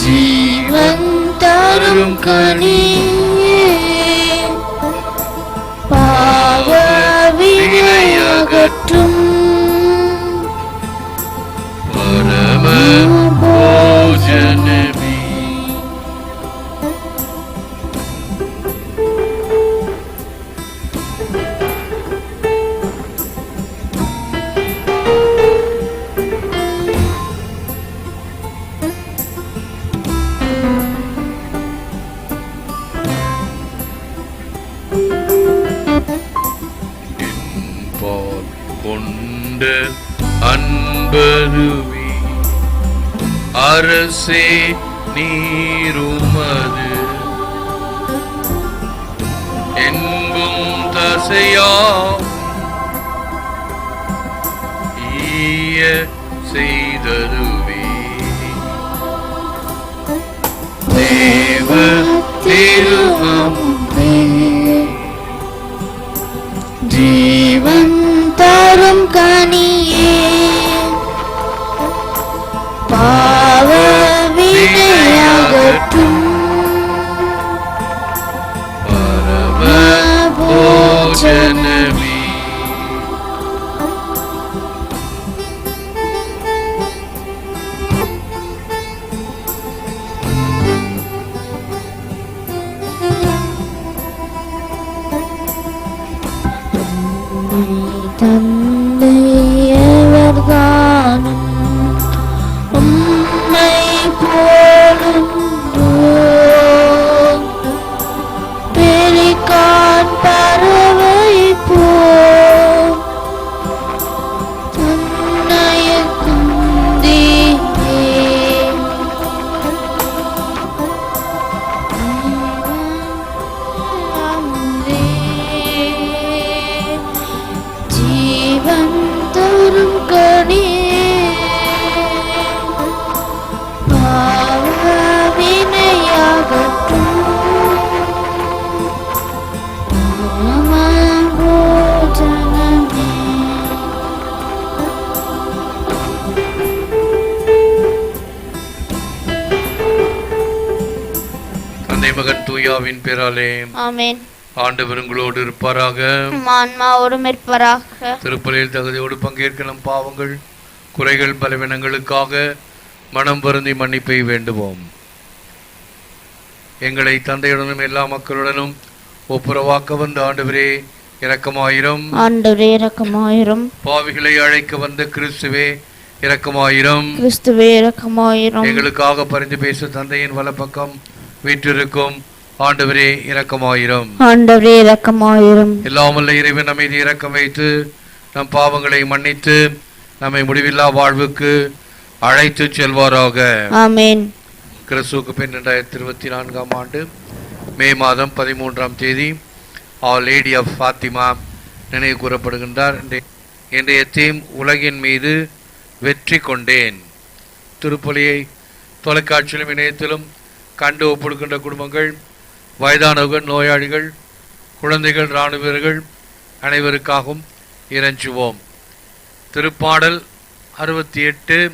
ஜீவன் தரும் கனியே பாவ வினையகற்றும் பரம போஜனமே. கொண்ட அன்பருவி அரசே நீருமது என்பும் தசையா ஈய செய்தருவே தேவ திருவமுதே ஜீவன் தரும் கனியே பாவ வினையகற்றும் பரம போஜனமே. தந்தையவர்தானும் உம்மை போலுண்டோ பெரிகான் பறவை போல் தன்னைய குந்தியே ஜீவன் தரும் கனியே பாவ வினையகற்றும் பரம போஜனமே. தந்தை மகன் தூயாவின் பேராலே ஆமென். ஆண்டவர் உங்களோடு இருப்பாராக. ஆன்மாவோடும் இருப்பாராக. திருப்பலியில் தகுதியோடு பங்கேற்க நம் பாவங்கள் குறைகள் பலவீனங்களுக்காக மனம் வருந்தி மன்னிப்பை வேண்டுவோம். எங்களை தந்தையுடனும் எல்லா மக்களுடனும் ஒப்புரவாக்க வந்த ஆண்டவரே இரக்கமாயிரம். ஆண்டவரே இரக்கமாயிரம். பாவிகளை அழைக்க வந்த கிறிஸ்துவே இரக்கமாயிரம். கிறிஸ்துவே இரக்கமாயிரம். எங்களுக்காக பரிந்து பேச தந்தையின் வலப்பக்கம் வீற்றிருக்கும் ஆண்டவரே இரக்கமாயிரம். ஆண்டவரே இரக்கமாயிரம். எல்லாமல்ல இறைவன் நம்மை இரக்கம் வைத்து நம் பாவங்களை மன்னித்து நம்மை முடிவில்லா வாழ்வுக்கு அழைத்து செல்வாராக. ஆமென். கிறிஸ்துவுக்கு பின் 2024 ஆண்டு மே மாதம் 13ஆம் தேதி ஆல் லேடி ஆஃப் ஃபாத்திமா நினைவு கூறப்படுகின்றார். இன்றைய தீம் உலகின் மீது வெற்றி கொண்டேன். திருப்பலியை தொலைக்காட்சியிலும் இணையத்திலும் கண்டு ஒப்படுகின்ற குடும்பங்கள், வயதானவர்கள், நோயாளிகள், குழந்தைகள், இராணுவ வீரர்கள் அனைவருக்காகவும் இறைஞ்சுவோம். திருப்பாடல் 68.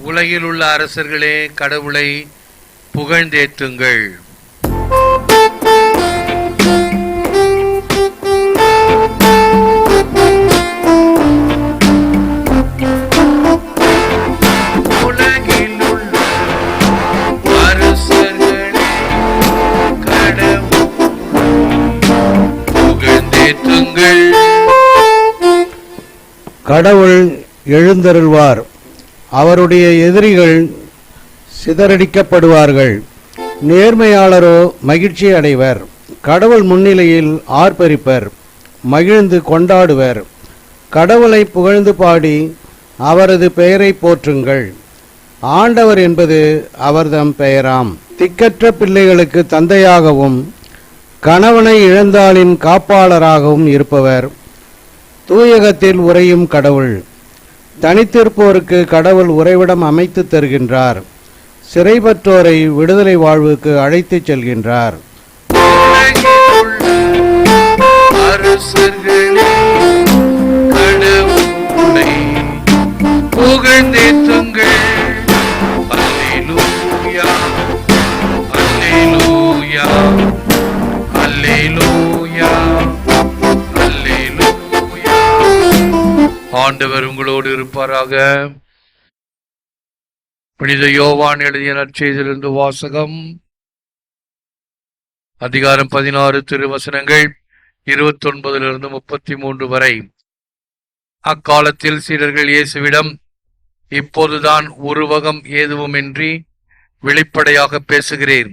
உலகில் உள்ள அரசர்களே கடவுளை புகழ்ந்தேற்றுங்கள். கடவுள் எழுந்தருள்வார், அவருடைய எதிரிகள் சிதறடிக்கப்படுவார்கள். நேர்மையாளரோ மகிழ்ச்சி அடைவர். கடவுள் முன்னிலையில் ஆர்ப்பரிப்பர், மகிழ்ந்து கொண்டாடுவர். கடவுளை புகழ்ந்து பாடி அவரது பெயரை போற்றுங்கள். ஆண்டவர் என்பது அவர்தம் பெயராம். திக்கற்ற பிள்ளைகளுக்கு தந்தையாகவும் கணவனை இழந்தாளின் காப்பாளராகவும் இருப்பவர் தூயகத்தில் உறையும் கடவுள். தனித்திருப்போருக்கு கடவுள் உறைவிடம் அமைத்து தருகின்றார். சிறைபற்றோரை விடுதலை வாழ்வுக்கு அழைத்துச் செல்கின்றார். புகழ்ந்தேத்துங்கள். அல்லேலூயா, அல்லேலூயா, அல்லேலூயா, அல்லேலூயா. ஆண்டவர் உங்களோடு இருப்பாராக. புனித யோவான் எழுதிய நற்செய்தியிலிருந்து வாசகம். அதிகாரம் 16 திருவசனங்கள் 29 33 வரை. அக்காலத்தில் சீடர்கள் இயேசுவிடம், இப்போதுதான் உருவகம் ஏதுவுமின்றி வெளிப்படையாக பேசுகிறீர்.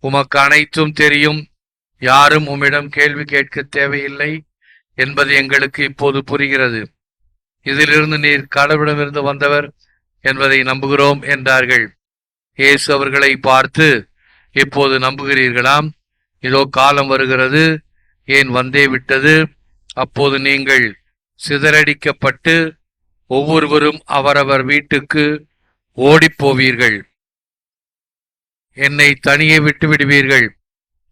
உமக்கு அனைத்தும் தெரியும். யாரும் உம்மிடம் கேள்வி கேட்க தேவையில்லை என்பது எங்களுக்கு இப்போது புரிகிறது. இதிலிருந்து நீர் கடவுளிடமிருந்து வந்தவர் என்பதை நம்புகிறோம் என்றார்கள். இயேசு அவர்களை பார்த்து, இப்போது நம்புகிறீர்களாம்? இதோ காலம் வருகிறது, ஏன் வந்தே விட்டது, அப்போது நீங்கள் சிதறடிக்கப்பட்டு ஒவ்வொருவரும் அவரவர் வீட்டுக்கு ஓடிப்போவீர்கள். என்னை தனியே விட்டு விடுவீர்கள்.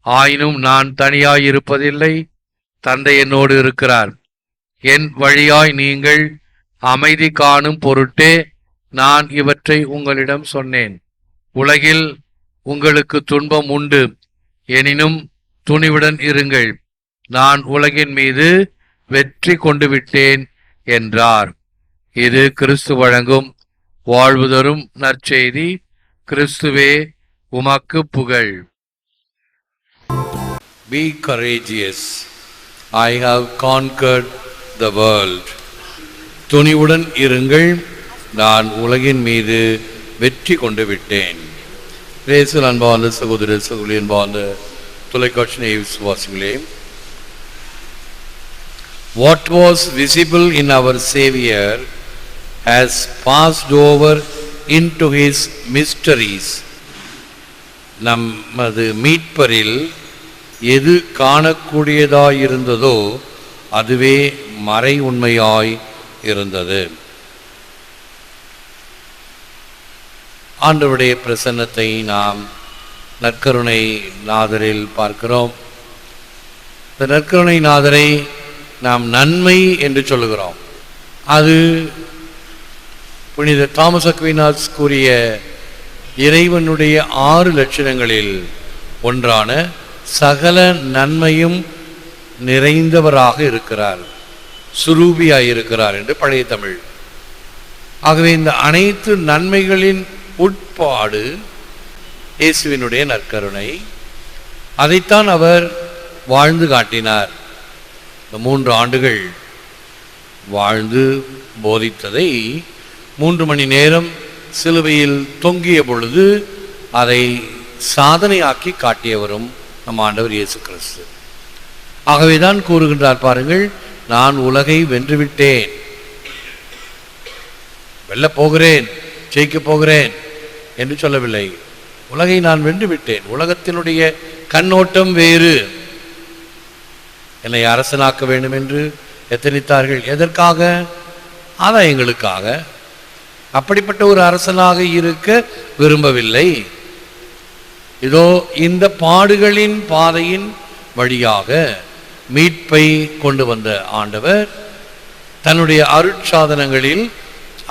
ஆயினும் நான் தனியாயிருப்பதில்லை, தந்தை என்னோடு இருக்கிறார். என் வழியாய் நீங்கள் அமைதி காணும் பொருட்டே நான் இவற்றை உங்களிடம் சொன்னேன். உலகில் உங்களுக்கு துன்பம் உண்டு, எனினும் துணிவுடன் இருங்கள், நான் உலகின் மீது வெற்றி கொண்டு விட்டேன் என்றார். இது கிறிஸ்து வழங்கும் வாழ்வு தரும் நற்செய்தி. கிறிஸ்துவே உமக்கு புகழ். Be courageous. I have conquered the world. துணிவுடன் இருங்கள், நான் உலகின் மீது வெற்றி கொண்டு விட்டேன். இயேசுவில் அன்பார்ந்த சகோதர சகோதரி, அன்பார்ந்த தொலைக்காட்சி நேய விசுவாசிகளே, what was visible in our Savior has passed over into his mysteries. நமது மீட்பரில் எது காணக்கூடியதாயிருந்ததோ அதுவே மறை உண்மையாய் இருந்தது. ஆண்டவருடைய பிரசன்னத்தை நாம் நற்கருணை நாதரில் பார்க்கிறோம். இந்த நற்கருணை நாதரை நாம் நன்மை என்று சொல்லுகிறோம். அது புனித தாமஸ் அக்வினாஸ் கூறிய இறைவனுடைய 6 லட்சணங்களில் ஒன்றான சகல நன்மையும் நிறைந்தவராக இருக்கிறார், சுரூபியாயிருக்கிறார் என்று பழைய தமிழ். ஆகவே இந்த அனைத்து நன்மைகளின் உட்பாடு இயேசுவினுடைய நற்கருணை. அதைத்தான் அவர் வாழ்ந்து காட்டினார். இந்த 3 ஆண்டுகள் வாழ்ந்து போதித்ததை 3 மணி நேரம் சிலுவையில் தொங்கிய பொழுது அதை சாதனையாக்கி காட்டியவரும் நம் ஆண்டவர் இயேசு கிறிஸ்து. ஆகவேதான் கூறுகின்றார் பாருங்கள், நான் உலகை வென்றுவிட்டேன், வெல்ல போகிறேன், ஜெயிக்க போகிறேன் என்று சொல்லவில்லை. உலகை நான் வென்று விட்டேன். உலகத்தினுடைய கண்ணோட்டம் வேறு. என்னை அரசனாக்க வேண்டும் என்று எத்தனித்தார்கள். எதற்காக? ஆதாயங்களுக்காக. அப்படிப்பட்ட ஒரு அரசனாக இருக்க விரும்பவில்லை. இதோ இந்த பாடுகளின் பாதையின் வழியாக மீட்பை கொண்டு வந்த ஆண்டவர் தன்னுடைய அருட்சாதனங்களில்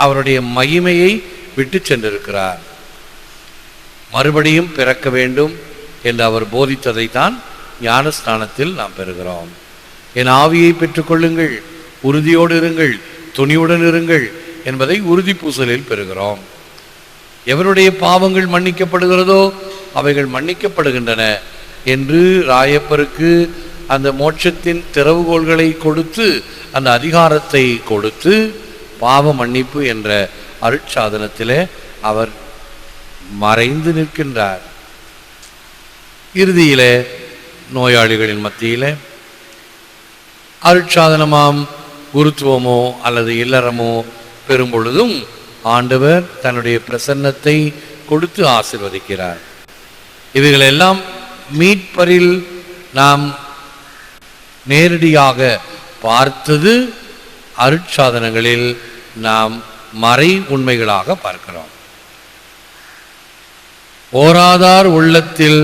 அவருடைய மகிமையை விட்டு சென்றிருக்கிறார். மறுபடியும் பிறக்க வேண்டும் என்று அவர் போதித்ததை தான் ஞானஸ்நானத்தில் நாம் பெறுகிறோம். என் ஆவியை பெற்றுக்கொள்ளுங்கள், உறுதியோடு இருங்கள், துணிவுடன் இருங்கள் என்பதை உறுதி பூசலில் பெறுகிறோம். எவருடைய பாவங்கள் மன்னிக்கப்படுகிறதோ அவைகள் மன்னிக்கப்படுகின்றன என்று ராயப்பருக்கு அந்த மோட்சத்தின் திறவுகோள்களை கொடுத்து, அந்த அதிகாரத்தை கொடுத்து, பாவ மன்னிப்பு என்ற அருட்சாதனத்திலே அவர் மறைந்து நிற்கின்றார். இறுதியிலே நோயாளிகளின் மத்தியிலே அருட்சாதனமாம் குருத்துவமோ அல்லது இல்லறமோ பெறும் பொழுதும் ஆண்டவர் தன்னுடைய பிரசன்னத்தை கொடுத்து ஆசீர்வதிக்கிறார். இவைகளெல்லாம் மீட்பரில் நாம் நேரடியாக பார்த்தது, அருட்சாதனங்களில் நாம் மறை உண்மைகளாக பார்க்கிறோம். ஓராதார் உள்ளத்தில்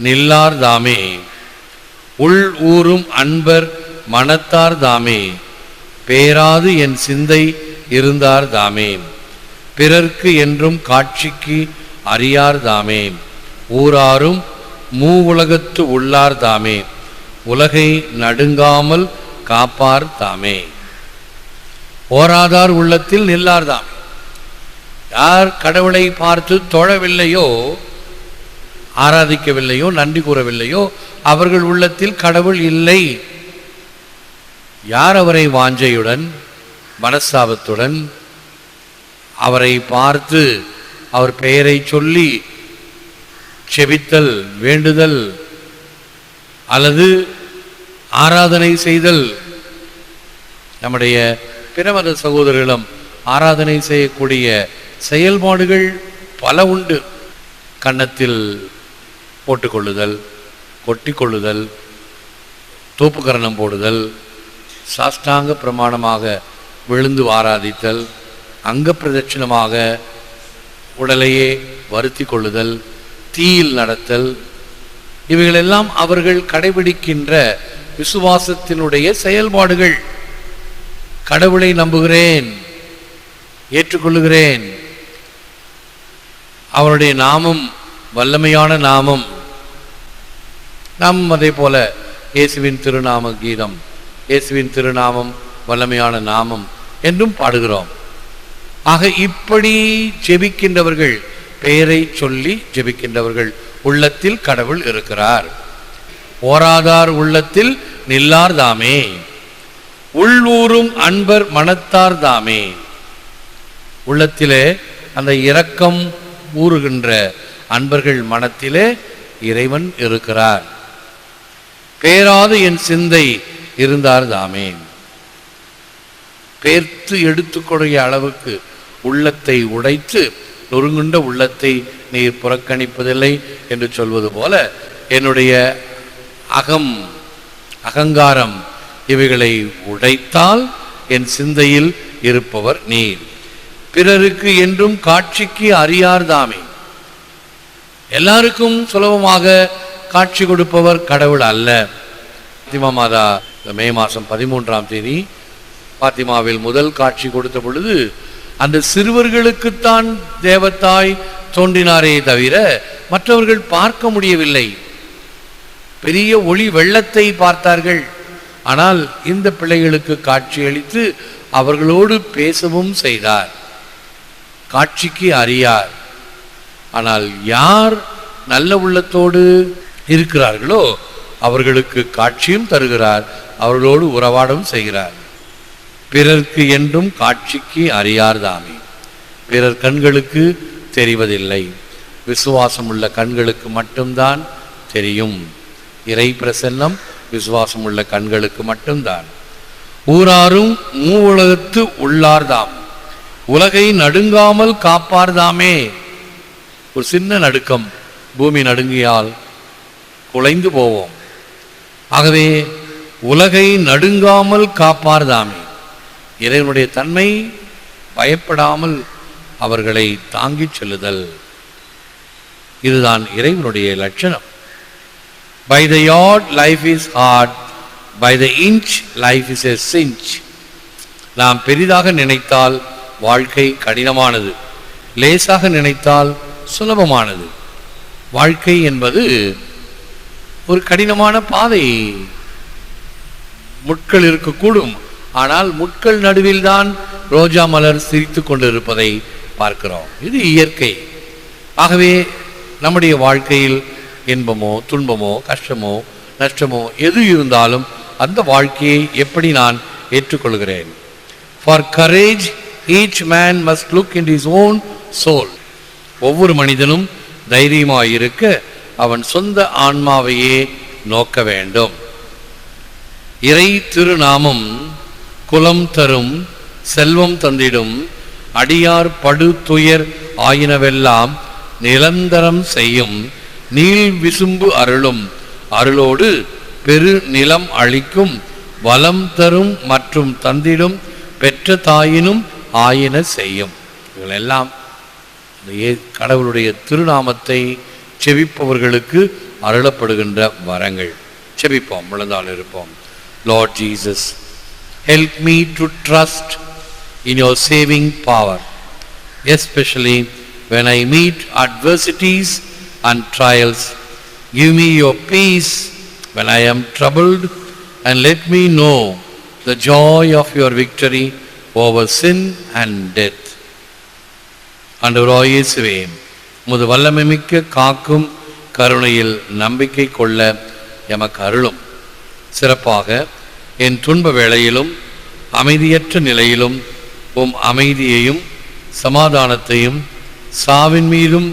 நில்லார் தாமே, உள் ஊரும் அன்பர் மனத்தார் தாமே, பேராது என் சிந்தை இருந்தார் தாமே. பிறர்க்கு என்றும் காட்சிக்கு அறியார் தாமே. ஊராரும் மூவுலகத்து உள்ளார் தாமே. உலகை நடுங்காமல் காப்பார் தாமே. ஓராதார் உள்ளத்தில் நில்லார் தாமே. யார் கடவுளை பார்த்து தொழவில்லையோ, ஆராதிக்கவில்லையோ, நன்றி கூறவில்லையோ, அவர்கள் உள்ளத்தில் கடவுள் இல்லை. யார் அவரை வாஞ்சையுடன் மனஸ்தாபத்துடன் அவரை பார்த்து அவர் பெயரை சொல்லி செபித்தல், வேண்டுதல் அல்லது ஆராதனை செய்தல், நம்முடைய பிறமத சகோதரர்களும் ஆராதனை செய்யக்கூடிய செயல்பாடுகள் பல உண்டு. கன்னத்தில் போட்டுக்கொள்ளுதல், கொட்டி கொள்ளுதல், தூப்புக்கரணம் போடுதல், சாஷ்டாங்க பிரமாணமாக விழுந்து ஆராதித்தல், அங்க பிரதட்சிணமாக உடலையே வருத்தி கொள்ளுதல், தீயில் நடத்தல், இவைகளெல்லாம் அவர்கள் கடைபிடிக்கின்ற விசுவாசத்தினுடைய செயல்பாடுகள். கடவுளை நம்புகிறேன், ஏற்றுக்கொள்ளுகிறேன், அவருடைய நாமம் வல்லமையான நாமம், நாம் அதே போல இயேசுவின் திருநாம கீதம், இயேசுவின் திருநாமம் வல்லமையான நாமம் என்றும் பாடுகிறோம். ஆக இப்படி ஜெபிக்கின்றவர்கள், பெயரை சொல்லி ஜெபிக்கின்றவர்கள் உள்ளத்தில் கடவுள் இருக்கிறார். ஓராதார் உள்ளத்தில் நில்லார் தாமே. உள்ளூரும் அன்பர் மனத்தார் தாமே. உள்ளத்திலே அந்த இரக்கம் ஊறுகின்ற அன்பர்கள் மனத்திலே இறைவன் இருக்கிறார். பேராது என் சிந்தை இருந்தார் தாமே. பேர்த்து எடுத்துக்கூடிய அளவுக்கு உள்ளத்தை உடைத்து நொறுங்குண்ட உள்ளத்தை நீர் புறக்கணிப்பதில்லை என்று சொல்வது போல, என்னுடைய அகங்காரம் இவைகளை உடைத்தால் என் சிந்தையில் இருப்பவர் நீர். பிறருக்கு என்றும் காட்சிக்கு அறியார் தாமே. எல்லாருக்கும் சுலபமாக காட்சி கொடுப்பவர் கடவுள் அல்ல. பாத்திமா மாதா மே மாதம் 13ஆம் தேதி பாத்திமாவில் முதல் காட்சி கொடுத்த பொழுது அந்த சிறுவர்களுக்குத்தான் தேவத்தாய் தோன்றினாரே தவிர மற்றவர்கள் பார்க்க முடியவில்லை. பெரிய ஒளி வெள்ளத்தை பார்த்தார்கள். ஆனால் இந்த பிள்ளைகளுக்கு காட்சி அளித்து அவர்களோடு பேசவும் செய்தார். காட்சிக்கு அறியார். ஆனால் யார் நல்ல உள்ளத்தோடு இருக்கிறார்களோ அவர்களுக்கு காட்சியும் தருகிறார், அவர்களோடு உறவாடவும் செய்கிறார். பிறர்க்கு என்றும் காட்சிக்கு அறியார் தாமே. பிறர் கண்களுக்கு தெரிவதில்லை, விசுவாசம் உள்ள கண்களுக்கு மட்டும்தான் தெரியும். இறை பிரசன்னம் விசுவாசம் உள்ள கண்களுக்கு மட்டும்தான். ஊராரும் மூவுலகத்து உள்ளார்தாம். உலகை நடுங்காமல் காப்பார்தாமே. ஒரு சின்ன நடுக்கம், பூமி நடுங்கியால் குலைந்து போவோம். ஆகவே உலகை நடுங்காமல் காப்பார்தாமே. இறைவனுடைய தன்மை பயப்படாமல் அவர்களை தாங்கிச் செல்லுதல், இதுதான் இறைவனுடைய லட்சணம். By the yard life is hard, by the inch life is a cinch. நாம் பெரிதாக நினைத்தால் வாழ்க்கை கடினமானது, லேசாக நினைத்தால் சுலபமானது. வாழ்க்கை என்பது ஒரு கடினமான பாதை. முட்கள் இருக்கக்கூடும், ஆனால் முட்கள் நடுவில் தான் ரோஜா மலர் சிரித்து கொண்டிருப்பதை பார்க்கிறோம். இது இயற்கை. ஆகவே நம்முடைய வாழ்க்கையில் இன்பமோ துன்பமோ கஷ்டமோ நஷ்டமோ எது இருந்தாலும் அந்த வாழ்க்கையை எப்படி நான் ஏற்றுக்கொள்கிறேன்? For courage each man must look into his own soul. ஒவ்வொரு மனிதனும் தைரியமாயிருக்க அவன் சொந்த ஆன்மாவையே நோக்க வேண்டும். இறை திருநாமம் குலம் தரும் செல்வம் தந்திடும் அடியார் படு துயர் ஆயினவெல்லாம் நிரந்தரம் செய்யும் நீள் விசும்பு அருளும் அருளோடு பெரு நிலம் அளிக்கும் வளம் தரும் மற்றும் தந்திடும் பெற்ற தாயினும் ஆயின செய்யும். இவங்களெல்லாம் கடவுளுடைய திருநாமத்தை செபிப்பவர்களுக்கு அருளப்படுகின்ற வரங்கள். செபிப்போம், விழுந்தால் இருப்போம். Lord Jesus, help me to trust in your saving power. especially when I meet adversities and trials. Give me your peace when I am troubled, and let me know the joy of your victory over sin and death. ஆண்டவராகிய இயேசுவே, உமது வல்லமைமிக்க காக்கும் கருணையில் நம்பிக்கை கொள்ள எமக்கு அருளும். சிறப்பாக என் துன்ப வேளையிலும் அமைதியற்ற நிலையிலும் உம் அமைதியையும் சமாதானத்தையும் சாவின் மீதும்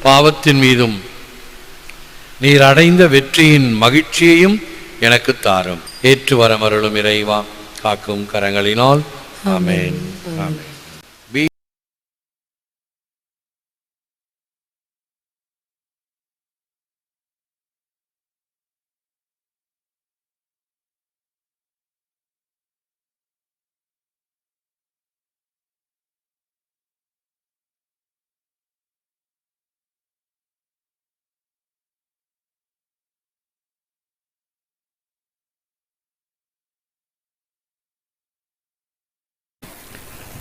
பாவத்தின் மீதும் நீர் அடைந்த வெற்றியின் மகிழ்ச்சியையும் எனக்கு தாரும். ஏற்று வரமருளும் இறைவா, காக்கும் கரங்களினால். ஆமென். ஆமென்.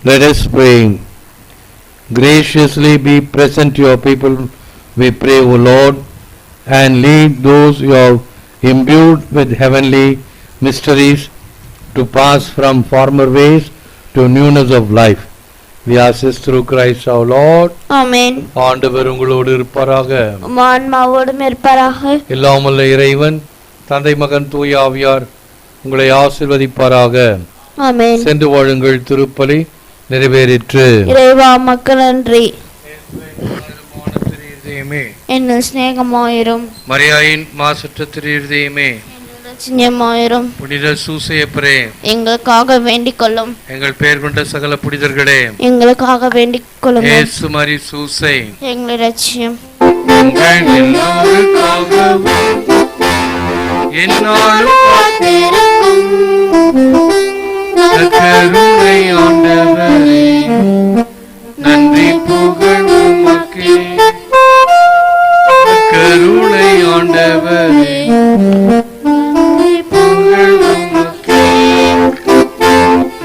Let us pray. Graciously be present to your people, we pray, O Lord, and lead those you have imbued with heavenly mysteries to pass from former ways to newness of life. We ask this through Christ our Lord. ஆமென். ஆண்டவர் உங்களோடு இருப்பாராக. உம் ஆன்மாவோடும் இருப்பாராக. எல்லாம் வல்ல இறைவன் தந்தை மகன் தூய ஆவியார் உங்களை ஆசீர்வதிப்பாராக. ஆமென். சென்று வாழுங்கள். திருப்பலி நிறைவேறிற்று. இறைவா உமக்கு நன்றி. இருதயமே, என்னில் சிநேகமாயிரும். மரியாயின் மாசற்ற திரு இருதயமே, சின்னமாயிரும். புனித சூசையப்பரே, எங்களுக்காக வேண்டிக் கொள்ளும். எங்கள் பெயர் கொண்ட சகல புனிதர்களே, எங்களுக்காக வேண்டிக் கொள்ளும். இயேசு மரி சூசை, எங்களை ரட்சியும். உங்கள் எல்லோருக்காகவும் எந்நாளும் கருணை ஆண்டவரே, நன்றி புகழ் உமக்கே. கருணை ஆண்டவரே, புகழ் உமக்கே.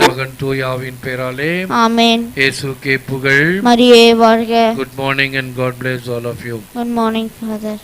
மகன் தூயாவின் பெயராலே ஆமென். இயேசுக்கே புகழ். மரியே வாழ்க. Good morning and God bless all of you. Good morning, Father.